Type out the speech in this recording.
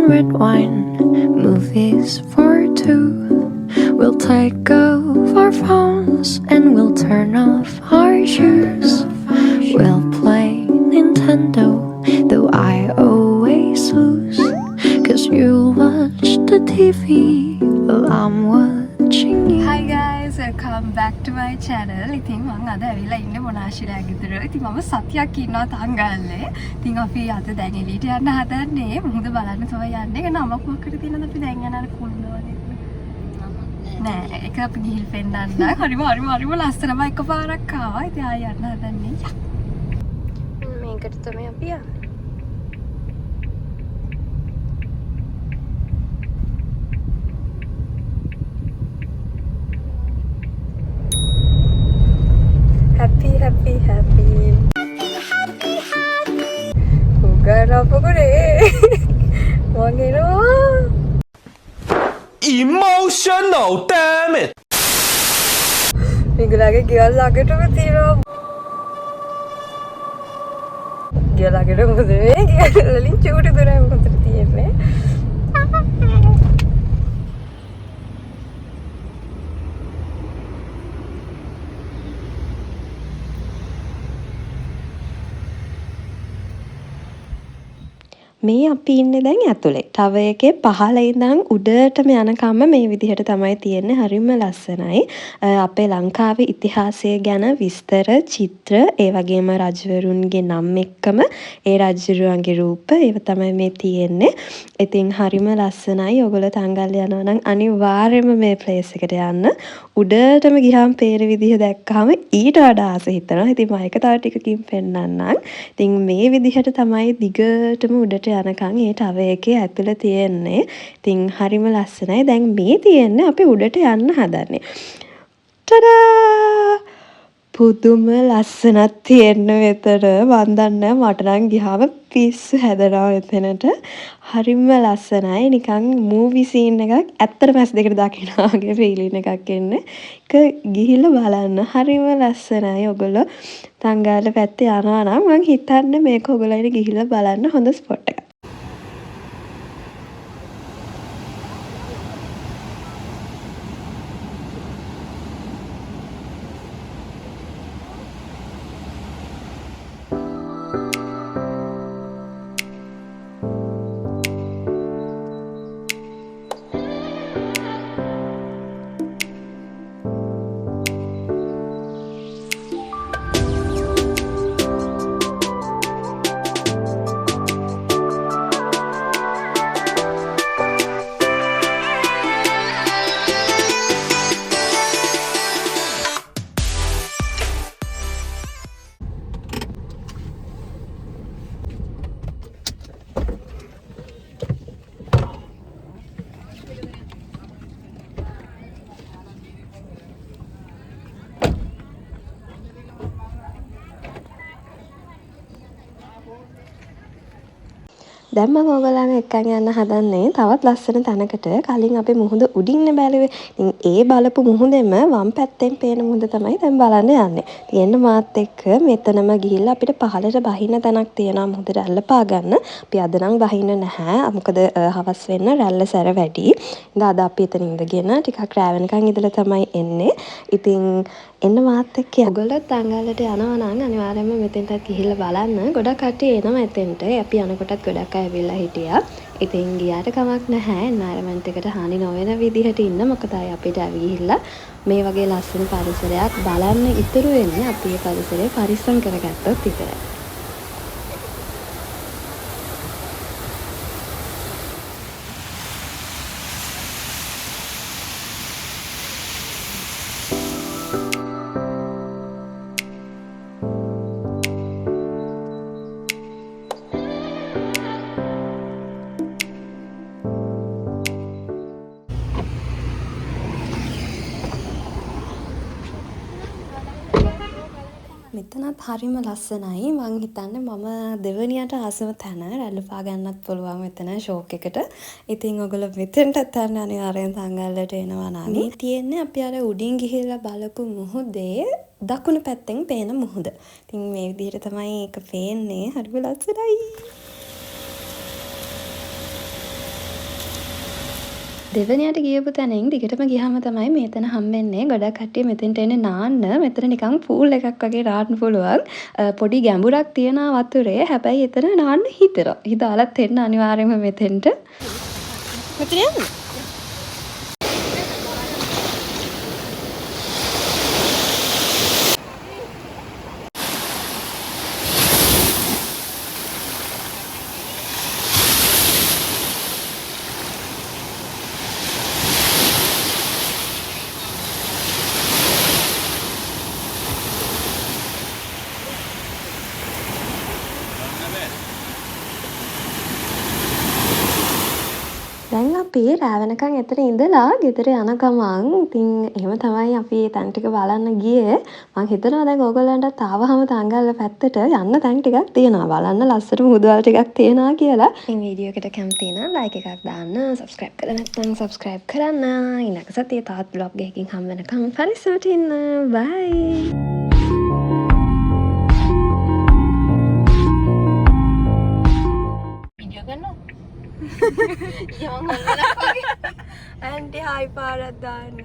red wine, movies for two. We'll take off our phones and we'll turn off our shoes. We'll play Nintendo, though I always lose. 'Cause you watch the TV while I'm watching you. Hi guys, welcome back to my channel. ඉතින් මම අද ඇවිල්ලා ඉන්නේ මොනාශිලා ගෙදර. ඉතින් මම සතියක් ඉන්නවා තංගල්ලේ. ඉතින් අපි අද දැන් එළියට යන්න හදන්නේ. මුහුද බලන්න තමයි යන්නේ. ඒක නමක් මොකක්ද තියෙනවද අපි දැන් යන අර කුළුණ වගේ. නෑ, ඒක අපි ගිහින් පෙන්නන්න. හරිම ලස්සනම එකපාරක් ආවා. ඉතින් ආයෙ යන්න හදන්නේ. මේකට තමයි අපි යන්නේ. happy Ugarapagure Wangero Emotional, damn it! Migulage ගෙවල් ළඟටම තියෙනවා ගෙවල් ළඟට මොකද මේ වලින් චූටි දොරයි මොකටද තියෙන්නේ මේ අපි ඉන්නේ දැන් ඇතුලේ. ටවර් එකේ පහළ ඉඳන් උඩටම යනකම් මේ විදිහට තමයි තියෙන්නේ. හරිම ලස්සනයි. අපේ ලංකාවේ ඉතිහාසය ගැන විස්තර, චිත්‍ර, ඒ වගේම රජවරුන්ගේ නම් එක්කම ඒ රජුරුවන්ගේ රූප ඒව තමයි මේ තියෙන්නේ. ඉතින් හරිම ලස්සනයි. ඔයගොල්ලෝ තංගල් යනවා නම් අනිවාර්යයෙන්ම මේ ප්ලේස් එකට යන්න. උඩටම ගියාම පේන විදිහ දැක්කම ඊට වඩා ආස හිතෙනවා. ඉතින් මම ඒක තව ටිකකින් පෙන්නන්නම්. ඉතින් මේ විදිහට තමයි දිගටම උඩට යනකම් ඒ ටවර් එකේ ඇතුළේ තියෙන්නේ. ඉතින් හරිම ලස්සනයි. දැන් මේ තියෙන්නේ අපි උඩට යන්න හදන්නේ. ටඩා! පුදුම ලස්සනක් තියෙන මෙතන. මන් දන්නේ මට නම් ගියාම පිස්සු හැදෙනවා මෙතනට. හරිම ලස්සනයි. නිකන් මූවි සීන් එකක් ඇත්තටම ඇස් දෙකට දකිනවා වගේ ෆීලින් එකක් එන්නේ. ඒක ගිහිල්ලා බලන්න. හරිම ලස්සනයි. ඔයගොල්ලෝ තංගාල පැත්තේ යනවා නම් මං හිතන්නේ මේක ඔයගොල්ලෝ ගිහිල්ලා බලන්න හොඳ ස්පොට් එකක්. දැන් මම ඔයගොල්ලන් එක්කන් යන්න හදන්නේ තවත් ලස්සන තැනකට. කලින් අපි මුහුද උඩින් බැලුවේ. ඉතින් ඒ බලපු මුහුදෙම වම් පැත්තෙන් පේන මුහුද තමයි දැන් බලන්න යන්නේ. තියෙන්න මාත් එක්ක මෙතනම ගිහිල්ලා අපිට පහළට බහින්න තැනක් තියෙනවා මුහුදට රැල්ල පා ගන්න. අපි අද නම් බහින්න නැහැ. මොකද හවස් වෙන්න රැල්ල සැර වැඩි. ඉතින් අද අපි එතන ඉඳගෙන ටිකක් රෑ වෙනකන් ඉඳලා තමයි එන්නේ. ඉතින් එන්න මාත් එක්ක ඔයගොල්ලෝ තංගල්ලට යනවා නම් අනිවාර්යයෙන්ම මෙතෙන්ටත් ගිහිල්ලා බලන්න. ගොඩක් කට්ටිය එනවා එතෙන්ට. අපි යනකොටත් ගොඩක් අය ඇවිල්ලා හිටියා. ඉතින් ගියාට කමක් නැහැ. එන්වයරන්මන්ට් එකට හානි නොවන විදිහට ඉන්න. මොකද අය අපිට ඇවිල්ලා මේ වගේ ලස්සන පරිසරයක් බලන්න ඉතුරු වෙන්නේ අපි මේ පරිසරය පරිස්සම් කරගත්තොත් විතරයි. මෙතනත් හරිම ලස්සනයි. මං හිතන්නේ මම දෙවනියට ආසම තැන රැල්ල පා ගන්නත් පුළුවන් මෙතන ෂෝක් එකට. ඉතින් ඔයගොල්ලෝ මෙතෙන්ටත් යන්න අනිවාර්යෙන් තංගල්ලට එනවා නම්. මේ තියෙන්නේ අපි අර උඩින් ගිහිල්ලා බලපු මුහුදේ දකුණු පැත්තෙන් පේන මුහුද. ඉතින් මේ විදිහට තමයි ඒක පේන්නේ. හරිම ලස්සනයි. දෙවනියට ගියපු තැනින් දිගටම ගියාම තමයි මෙතන හම්බෙන්නේ. ගොඩක් කට්ටිය මෙතෙන්ට එන්නේ නාන්න. මෙතන නිකන් පූල් එකක් වගේ නාන්න පුළුවන්. පොඩි ගැඹුරක් තියෙනවා වතුරේ. හැබැයි එතන නාන්න හිතෙනවා. හිතාලත් එන්න අනිවාර්යයෙන්ම මෙතෙන්ට. මෙතන යන්න. දැන් අපි රෑ වෙනකන් එතන ඉඳලා ගෙදර යන ගමන් ඉතින් එහෙම තමයි අපි තැන් ටික බලන්න ගියේ. මං හිතනවා දැන් ඕගොල්ලන්ටත් ආවහම තංගල්ල පැත්තට යන්න තැන් ටිකක් තියෙනවා. බලන්න ලස්සන මුහුදුවල් ටිකක් තියෙනවා කියලා. ඉතින් වීඩියෝ එකට කැමති නම් ලයික් එකක් දාන්න, සබ්ස්ක්‍රයිබ් කරලා නැත්නම් සබ්ස්ක්‍රයිබ් කරන්න. ඊළඟ සතියේ තවත් vlog එකකින් හම් වෙනකන් පරිස්සමට ඉන්න. බයි. ඇන්ටි හයි පාරක් දාන්න.